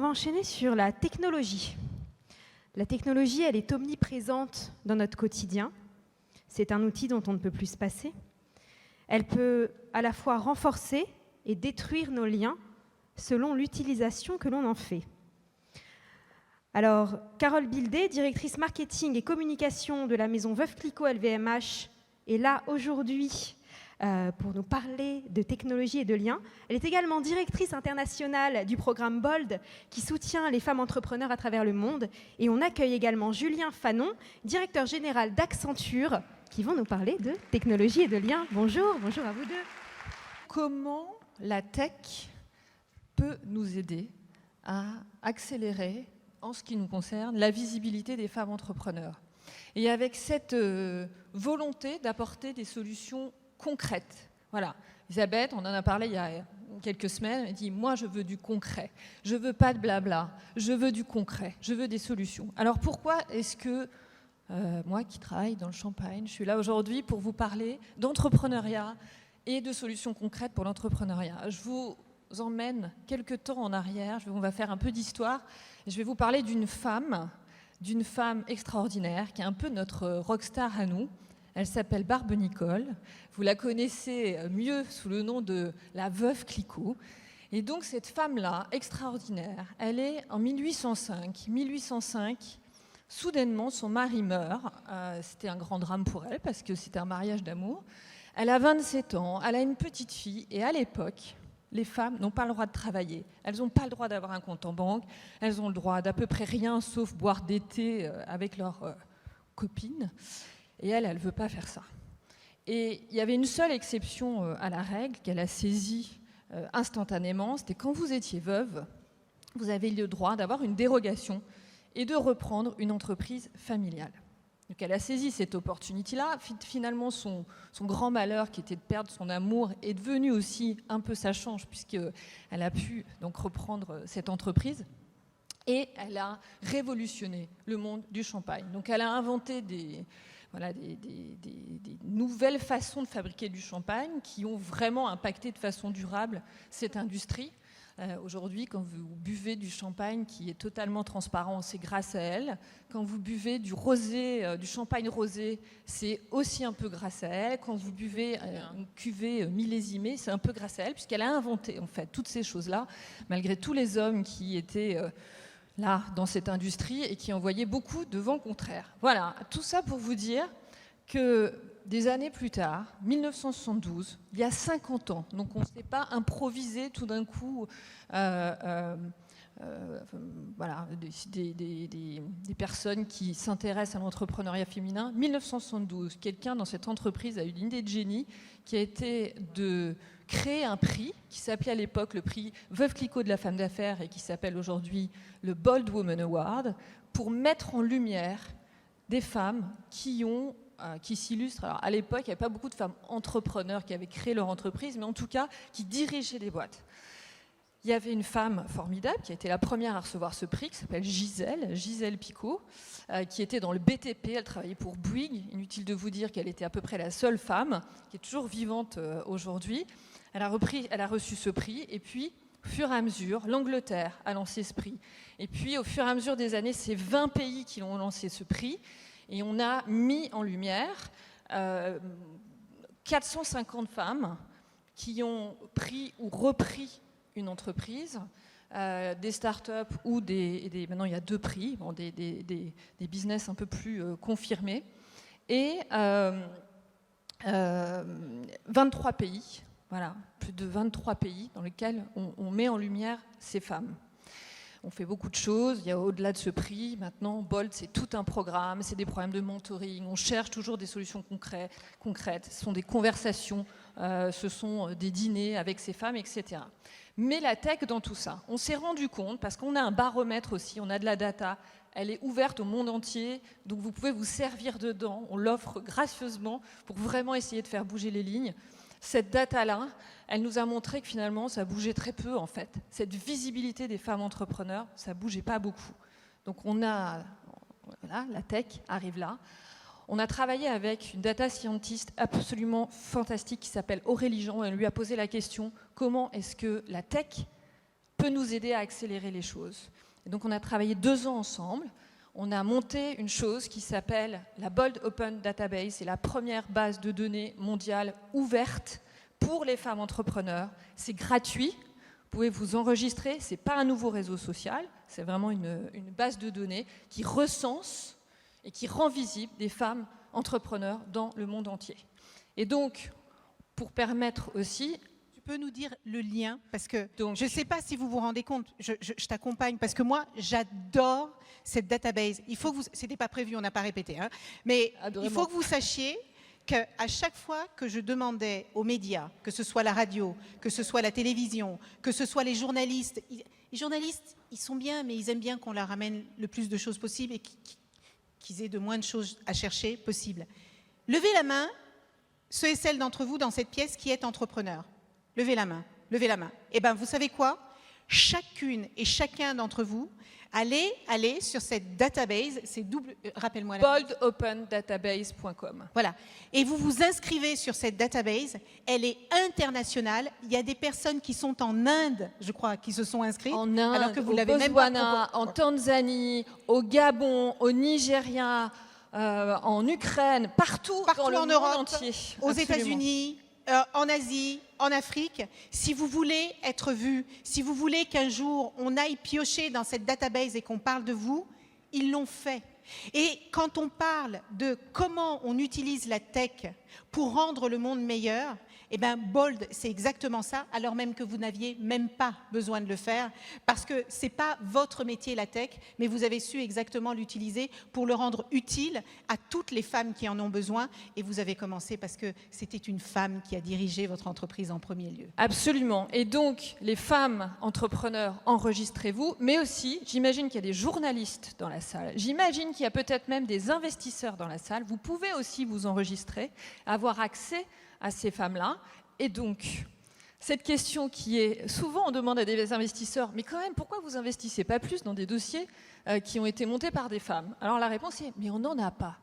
va enchaîner sur la technologie. La technologie, elle est omniprésente dans notre quotidien. C'est un outil dont on ne peut plus se passer. Elle peut à la fois renforcer et détruire nos liens selon l'utilisation que l'on en fait. Alors, Carole Bildé, directrice marketing et communication de la maison Veuve Clicquot LVMH, est là aujourd'hui pour nous parler de technologie et de liens. Elle est également directrice internationale du programme BOLD qui soutient les femmes entrepreneurs à travers le monde. Et on accueille également Julien Fanon, directeur général d'Accenture, qui vont nous parler de technologie et de liens. Bonjour, bonjour à vous deux. Comment la tech peut nous aider à accélérer, en ce qui nous concerne, la visibilité des femmes entrepreneurs? Et avec cette volonté d'apporter des solutions concrètes. Voilà. Elisabeth, on en a parlé il y a quelques semaines, elle dit « Moi, je veux du concret. Je ne veux pas de blabla. Je veux du concret. Je veux des solutions. » Alors, pourquoi est-ce que moi, qui travaille dans le Champagne, je suis là aujourd'hui pour vous parler d'entrepreneuriat et de solutions concrètes pour l'entrepreneuriat? Je vous emmène quelques temps en arrière. On va faire un peu d'histoire. Je vais vous parler d'une femme extraordinaire, qui est un peu notre rockstar à nous. Elle s'appelle Barbe Nicole. Vous la connaissez mieux sous le nom de la Veuve Clicquot. Et donc cette femme-là, extraordinaire, elle est en 1805. 1805, soudainement, son mari meurt. C'était un grand drame pour elle, parce que c'était un mariage d'amour. Elle a 27 ans, elle a une petite fille, et à l'époque, les femmes n'ont pas le droit de travailler. Elles n'ont pas le droit d'avoir un compte en banque. Elles ont le droit d'à peu près rien, sauf boire des thés avec leurs copines. Et elle ne veut pas faire ça. Et il y avait une seule exception à la règle qu'elle a saisie instantanément. C'était quand vous étiez veuve, vous avez le droit d'avoir une dérogation et de reprendre une entreprise familiale. Donc elle a saisi cette opportunité-là. Finalement, son grand malheur, qui était de perdre son amour, est devenu aussi un peu sa chance, puisqu'elle a pu donc reprendre cette entreprise. Et elle a révolutionné le monde du champagne. Donc elle a inventé des nouvelles façons de fabriquer du champagne qui ont vraiment impacté de façon durable cette industrie. Aujourd'hui, quand vous buvez du champagne qui est totalement transparent, c'est grâce à elle. Quand vous buvez du rosé, du champagne rosé, c'est aussi un peu grâce à elle. Quand vous buvez une cuvée millésimée, c'est un peu grâce à elle, puisqu'elle a inventé en fait toutes ces choses-là, malgré tous les hommes qui étaient là dans cette industrie et qui envoyaient beaucoup de vent contraire. Voilà, tout ça pour vous dire que des années plus tard, 1972, il y a 50 ans, donc on ne s'est pas improvisé tout d'un coup des personnes qui s'intéressent à l'entrepreneuriat féminin. 1972, quelqu'un dans cette entreprise a eu l'idée de génie qui a été de créer un prix qui s'appelait à l'époque le prix Veuve Clicquot de la femme d'affaires et qui s'appelle aujourd'hui le Bold Woman Award, pour mettre en lumière des femmes qui s'illustrent. Alors, à l'époque, il n'y avait pas beaucoup de femmes entrepreneurs qui avaient créé leur entreprise, mais en tout cas, qui dirigeaient des boîtes. Il y avait une femme formidable qui a été la première à recevoir ce prix, qui s'appelle Gisèle Picot, qui était dans le BTP, elle travaillait pour Bouygues. Inutile de vous dire qu'elle était à peu près la seule femme, qui est toujours vivante aujourd'hui. Elle a reçu ce prix, et puis, au fur et à mesure, l'Angleterre a lancé ce prix. Et puis, au fur et à mesure des années, c'est 20 pays qui ont lancé ce prix. Et on a mis en lumière 450 femmes qui ont pris ou repris une entreprise, des start-up ou maintenant il y a 2 prix, bon, des business un peu plus confirmés, et 23 pays, voilà, plus de 23 pays dans lesquels on met en lumière ces femmes. On fait beaucoup de choses, il y a au-delà de ce prix, maintenant Bold c'est tout un programme, c'est des programmes de mentoring, on cherche toujours des solutions concrètes, ce sont des conversations, ce sont des dîners avec ces femmes, etc. Mais la tech dans tout ça, on s'est rendu compte, parce qu'on a un baromètre aussi, on a de la data, elle est ouverte au monde entier, donc vous pouvez vous servir dedans, on l'offre gracieusement pour vraiment essayer de faire bouger les lignes. Cette data-là, elle nous a montré que finalement, ça bougeait très peu en fait. Cette visibilité des femmes entrepreneurs, ça bougeait pas beaucoup. Donc voilà, la tech arrive là. On a travaillé avec une data scientist absolument fantastique qui s'appelle Aurélie Jean. Elle lui a posé la question, comment est-ce que la tech peut nous aider à accélérer les choses. Et donc on a travaillé 2 ans ensemble. On a monté une chose qui s'appelle la Bold Open Database. C'est la première base de données mondiale ouverte pour les femmes entrepreneurs. C'est gratuit. Vous pouvez vous enregistrer. Ce n'est pas un nouveau réseau social. C'est vraiment une base de données qui recense et qui rend visible des femmes entrepreneurs dans le monde entier. Et donc, pour permettre aussi... Tu peux nous dire le lien? Parce que donc, je ne sais pas si vous vous rendez compte, je t'accompagne, parce que moi, j'adore cette database. Il faut que vous... C'était pas prévu, on n'a pas répété, hein, mais il faut que vous sachiez qu'à chaque fois que je demandais aux médias, que ce soit la radio, que ce soit la télévision, que ce soit les journalistes, ils sont bien, mais ils aiment bien qu'on leur amène le plus de choses possible et qu'ils aient de moins de choses à chercher possible. Levez la main, ceux et celles d'entre vous dans cette pièce qui est entrepreneur. Levez la main, levez la main. Eh bien, vous savez quoi? Chacune et chacun d'entre vous, allez sur cette database, c'est rappelle-moi la boldopendatabase.com. Voilà. Et vous vous inscrivez sur cette database. Elle est internationale. Il y a des personnes qui sont en Inde, je crois, qui se sont inscrites. En Inde, alors que vous au l'avez Botswana, même pas... en Tanzanie, au Gabon, au Nigeria, en Ukraine, partout dans le en monde Europe, entier. Aux Absolument. États-Unis, en Asie, en Afrique. Si vous voulez être vu, si vous voulez qu'un jour on aille piocher dans cette database et qu'on parle de vous, ils l'ont fait. Et quand on parle de comment on utilise la tech pour rendre le monde meilleur, eh bien, Bold, c'est exactement ça, alors même que vous n'aviez même pas besoin de le faire, parce que ce n'est pas votre métier, la tech, mais vous avez su exactement l'utiliser pour le rendre utile à toutes les femmes qui en ont besoin, et vous avez commencé parce que c'était une femme qui a dirigé votre entreprise en premier lieu. Absolument. Et donc, les femmes entrepreneurs, enregistrez-vous, mais aussi, j'imagine qu'il y a des journalistes dans la salle, j'imagine qu'il y a peut-être même des investisseurs dans la salle, vous pouvez aussi vous enregistrer, avoir accès à ces femmes-là. Et donc, cette question qui est souvent, on demande à des investisseurs, mais quand même, pourquoi vous investissez pas plus dans des dossiers qui ont été montés par des femmes? Alors la réponse est, mais on n'en a pas.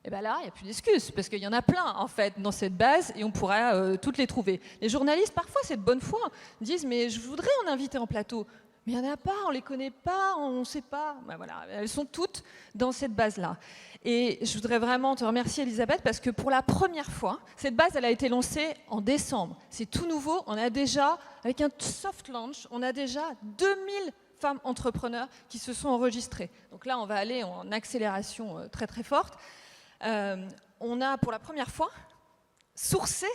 Et bien là, il n'y a plus d'excuses, parce qu'il y en a plein, en fait, dans cette base, et on pourra toutes les trouver. Les journalistes, parfois, c'est de bonne foi, disent, mais je voudrais en inviter en plateau. Mais il n'y en a pas, on ne les connaît pas, on ne sait pas. Ben voilà, elles sont toutes dans cette base-là. Et je voudrais vraiment te remercier, Elisabeth, parce que pour la première fois, cette base, elle a été lancée en décembre. C'est tout nouveau. On a déjà, avec un soft launch, on a déjà 2000 femmes entrepreneurs qui se sont enregistrées. Donc là, on va aller en accélération très, très forte. On a, pour la première fois, sourcé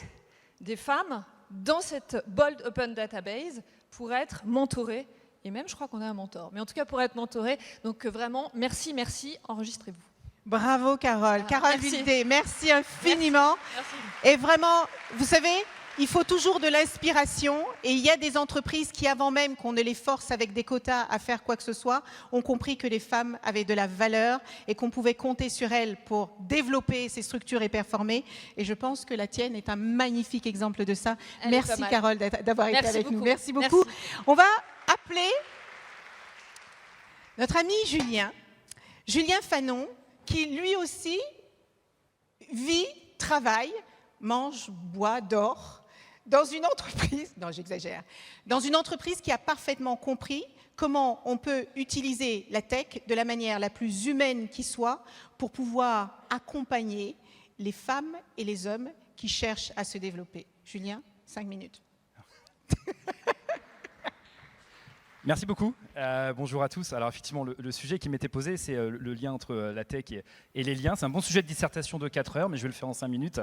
des femmes dans cette Bold Open Database pour être mentorées. Et même, je crois qu'on a un mentor. Mais en tout cas, pour être mentoré. Donc vraiment, merci, merci, enregistrez-vous. Bravo, Carole. Carole Wildé, merci infiniment. Merci. Et vraiment, vous savez, il faut toujours de l'inspiration. Et il y a des entreprises qui, avant même qu'on ne les force avec des quotas à faire quoi que ce soit, ont compris que les femmes avaient de la valeur et qu'on pouvait compter sur elles pour développer ces structures et performer. Et je pense que la tienne est un magnifique exemple de ça. Merci, Carole, d'avoir été avec nous. Merci beaucoup. Merci. On va appeler notre ami Julien Fanon, qui lui aussi vit, travaille, mange, boit, dort dans une entreprise, non j'exagère, dans une entreprise qui a parfaitement compris comment on peut utiliser la tech de la manière la plus humaine qui soit pour pouvoir accompagner les femmes et les hommes qui cherchent à se développer. Julien, 5 minutes. Merci beaucoup. Bonjour à tous. Alors effectivement, le sujet qui m'était posé, c'est le lien entre la tech et les liens. C'est un bon sujet de dissertation de 4 heures, mais je vais le faire en 5 minutes.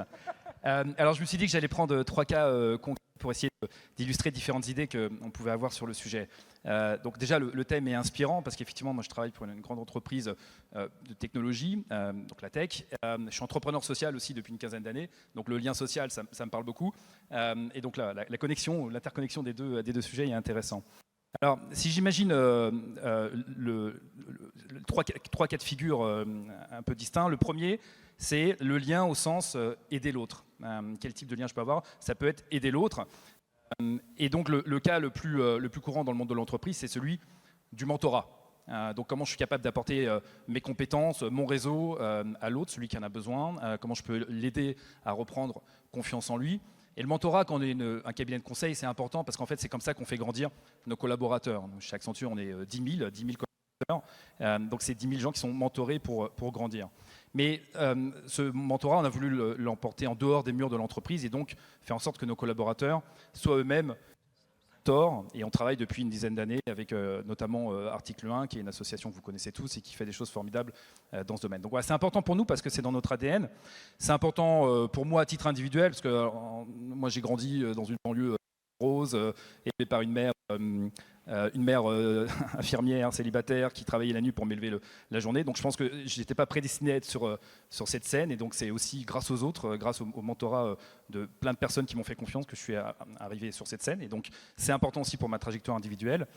Alors je me suis dit que j'allais prendre 3 cas concrets pour essayer d'illustrer différentes idées qu'on pouvait avoir sur le sujet. Donc déjà, le thème est inspirant parce qu'effectivement, moi je travaille pour une grande entreprise de technologie, donc la tech. Je suis entrepreneur social aussi depuis une quinzaine d'années, donc le lien social, ça me parle beaucoup. Et donc la connexion, l'interconnexion des deux sujets est intéressant. Alors, si j'imagine trois cas de figure un peu distincts, le premier, c'est le lien au sens aider l'autre. Quel type de lien je peux avoir? Ça peut être aider l'autre. Et donc, le cas le plus courant dans le monde de l'entreprise, c'est celui du mentorat. Donc, comment je suis capable d'apporter mes compétences, mon réseau à l'autre, celui qui en a besoin, comment je peux l'aider à reprendre confiance en lui. Et le mentorat, quand on est un cabinet de conseil, c'est important parce qu'en fait, c'est comme ça qu'on fait grandir nos collaborateurs. Chez Accenture, on est 10 000 collaborateurs. Donc, c'est 10 000 gens qui sont mentorés pour grandir. Mais ce mentorat, on a voulu l'emporter en dehors des murs de l'entreprise et donc faire en sorte que nos collaborateurs soient eux-mêmes mentors. Et on travaille depuis une dizaine d'années avec notamment Article 1, qui est une association que vous connaissez tous et qui fait des choses formidables dans ce domaine. Donc voilà, c'est important pour nous parce que c'est dans notre ADN. C'est important pour moi à titre individuel parce que moi j'ai grandi dans une banlieue rose, élevée par une mère infirmière, célibataire, qui travaillait la nuit pour m'élever la journée. Donc je pense que je n'étais pas prédestiné à être sur cette scène. Et donc c'est aussi grâce aux autres, grâce au mentorat de plein de personnes qui m'ont fait confiance que je suis arrivé sur cette scène. Et donc c'est important aussi pour ma trajectoire individuelle.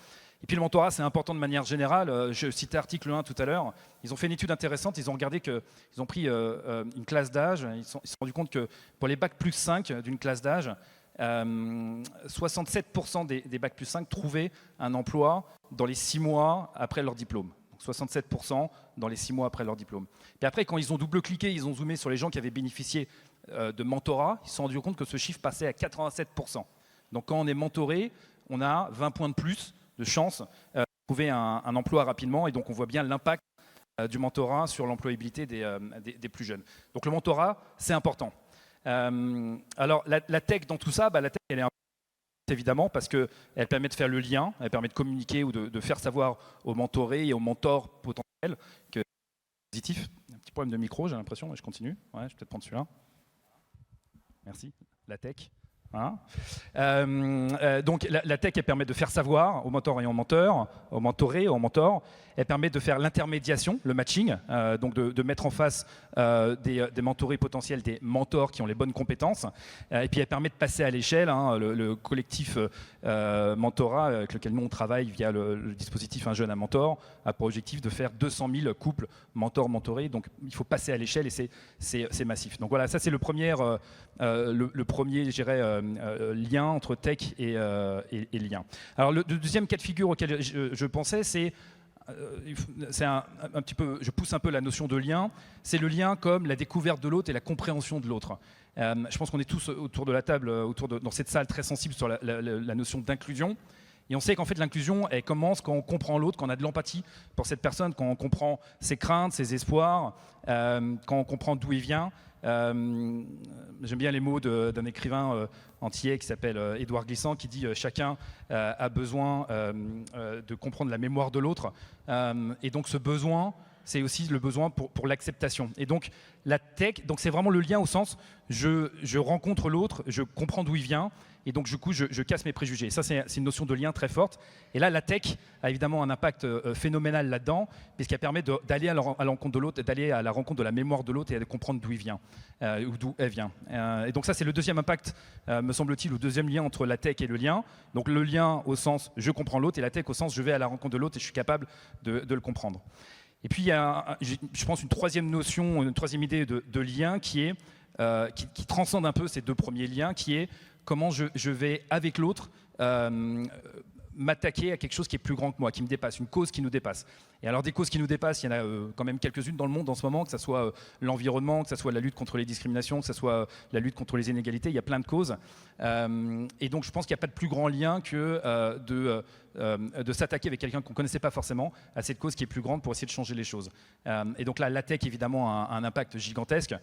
Et puis le mentorat, c'est important de manière générale. Je citais Article 1 tout à l'heure. Ils ont fait une étude intéressante. Ils ont regardé qu'ils ont pris une classe d'âge. Ils se sont rendus compte que pour les bac plus 5 d'une classe d'âge, 67% des bac plus 5 trouvaient un emploi dans les 6 mois après leur diplôme. Donc 67% dans les 6 mois après leur diplôme. Et après, quand ils ont double-cliqué, ils ont zoomé sur les gens qui avaient bénéficié de mentorat, ils se sont rendus compte que ce chiffre passait à 87%. Donc quand on est mentoré, on a 20 points de plus de chance de trouver un emploi rapidement. Et donc on voit bien l'impact du mentorat sur l'employabilité des plus jeunes. Donc le mentorat, c'est important. Alors la tech dans tout ça, la tech elle est importante évidemment parce qu'elle permet de faire le lien, elle permet de communiquer ou de faire savoir aux mentorés et aux mentors potentiels que c'est positif. Un petit problème de micro, j'ai l'impression, je continue. Ouais, je vais peut-être prendre celui-là. Merci. La tech. Hein donc la tech elle permet de faire savoir aux mentors et aux menteurs, aux mentorés, aux mentors. Elle permet de faire l'intermédiation, le matching, donc de mettre en face des mentorés potentiels, des mentors qui ont les bonnes compétences. Et puis elle permet de passer à l'échelle. Le collectif mentorat avec lequel nous on travaille via le dispositif Un jeune, un mentor a pour objectif de faire 200 000 couples mentors-mentorés. Donc il faut passer à l'échelle et c'est massif. Donc voilà, ça c'est le premier, je dirais, lien entre tech et lien. Alors le deuxième cas de figure auquel je pensais, c'est un petit peu, je pousse un peu la notion de lien, c'est le lien comme la découverte de l'autre et la compréhension de l'autre. Je pense qu'on est tous autour de la table, dans cette salle très sensible sur la notion d'inclusion. Et on sait qu'en fait l'inclusion, elle commence quand on comprend l'autre, quand on a de l'empathie pour cette personne, quand on comprend ses craintes, ses espoirs, quand on comprend d'où il vient. J'aime bien les mots d'un écrivain antillais qui s'appelle Édouard Glissant qui dit chacun a besoin de comprendre la mémoire de l'autre et donc ce besoin c'est aussi le besoin pour l'acceptation. Et donc la tech, donc c'est vraiment le lien au sens je rencontre l'autre, je comprends d'où il vient et donc du coup je casse mes préjugés. Et ça c'est une notion de lien très forte. Et là la tech a évidemment un impact phénoménal là-dedans puisqu'elle permet d'aller à la rencontre de l'autre, d'aller à la rencontre de la mémoire de l'autre et de comprendre d'où il vient ou d'où elle vient. Et donc ça c'est le deuxième impact, me semble-t-il, le deuxième lien entre la tech et le lien. Donc le lien au sens je comprends l'autre et la tech au sens je vais à la rencontre de l'autre et je suis capable de le comprendre. Et puis il y a, je pense, une troisième notion, une troisième idée de lien qui transcende un peu ces deux premiers liens, qui est comment je vais avec l'autre m'attaquer à quelque chose qui est plus grand que moi, qui me dépasse, une cause qui nous dépasse. Et alors des causes qui nous dépassent, il y en a quand même quelques-unes dans le monde en ce moment, que ce soit l'environnement, que ce soit la lutte contre les discriminations, que ce soit la lutte contre les inégalités, il y a plein de causes. Et donc je pense qu'il n'y a pas de plus grand lien que de s'attaquer avec quelqu'un qu'on ne connaissait pas forcément à cette cause qui est plus grande pour essayer de changer les choses. Et donc là, la tech évidemment a un impact gigantesque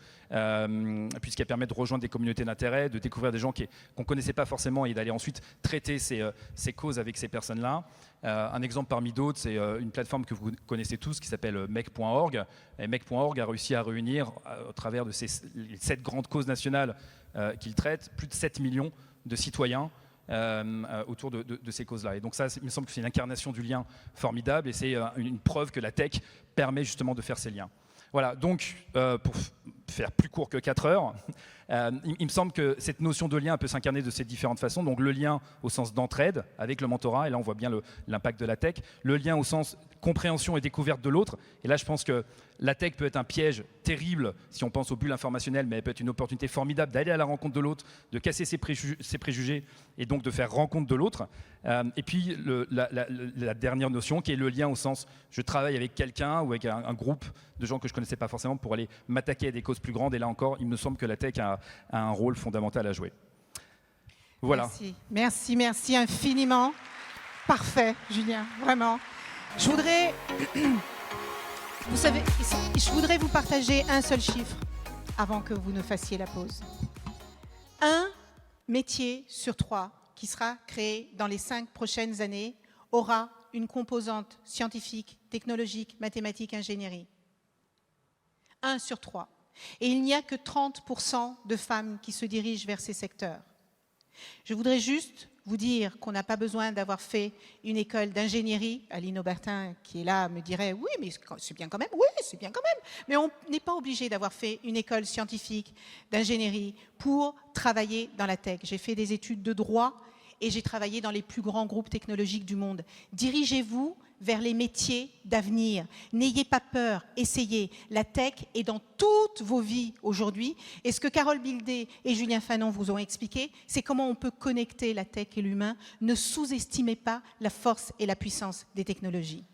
puisqu'elle permet de rejoindre des communautés d'intérêt, de découvrir des gens qu'on ne connaissait pas forcément et d'aller ensuite traiter ces causes avec ces personnes-là. Un exemple parmi d'autres, c'est une plateforme que vous connaissez tous qui s'appelle Mec.org. Et Mec.org a réussi à réunir, au travers de les 7 grandes causes nationales qu'il traite, plus de 7 millions de citoyens autour de ces causes-là. Et donc ça, il me semble que c'est une incarnation du lien formidable et c'est une preuve que la tech permet justement de faire ces liens. Voilà, donc pour faire plus court que 4 heures, il me semble que cette notion de lien peut s'incarner de ces différentes façons. Donc le lien au sens d'entraide avec le mentorat, et là on voit bien l'impact de la tech. Le lien au sens compréhension et découverte de l'autre. Et là je pense que la tech peut être un piège terrible si on pense aux bulles informationnelles, mais elle peut être une opportunité formidable d'aller à la rencontre de l'autre, de casser ses préjugés et donc de faire rencontre de l'autre. Et puis la dernière notion qui est le lien au sens je travaille avec quelqu'un ou avec un groupe de gens que je ne connaissais pas forcément pour aller m'attaquer à des causes plus grandes. Et là encore, il me semble que la tech a un rôle fondamental à jouer. Voilà. Merci, merci, merci infiniment. Parfait, Julien, vraiment. Je voudrais, vous savez, je voudrais vous partager un seul chiffre avant que vous ne fassiez la pause. Un métier sur 3 qui sera créé dans les 5 prochaines années aura une composante scientifique, technologique, mathématique, ingénierie. 1 sur 3. Et il n'y a que 30% de femmes qui se dirigent vers ces secteurs. Je voudrais juste vous dire qu'on n'a pas besoin d'avoir fait une école d'ingénierie. Aline Aubertin, qui est là, me dirait « Oui, mais c'est bien quand même. Oui, c'est bien quand même. » Mais on n'est pas obligé d'avoir fait une école scientifique d'ingénierie pour travailler dans la tech. J'ai fait des études de droit et j'ai travaillé dans les plus grands groupes technologiques du monde. Dirigez-vous vers les métiers d'avenir. N'ayez pas peur, essayez. La tech est dans toutes vos vies aujourd'hui. Et ce que Carole Bildé et Julien Fanon vous ont expliqué, c'est comment on peut connecter la tech et l'humain. Ne sous-estimez pas la force et la puissance des technologies.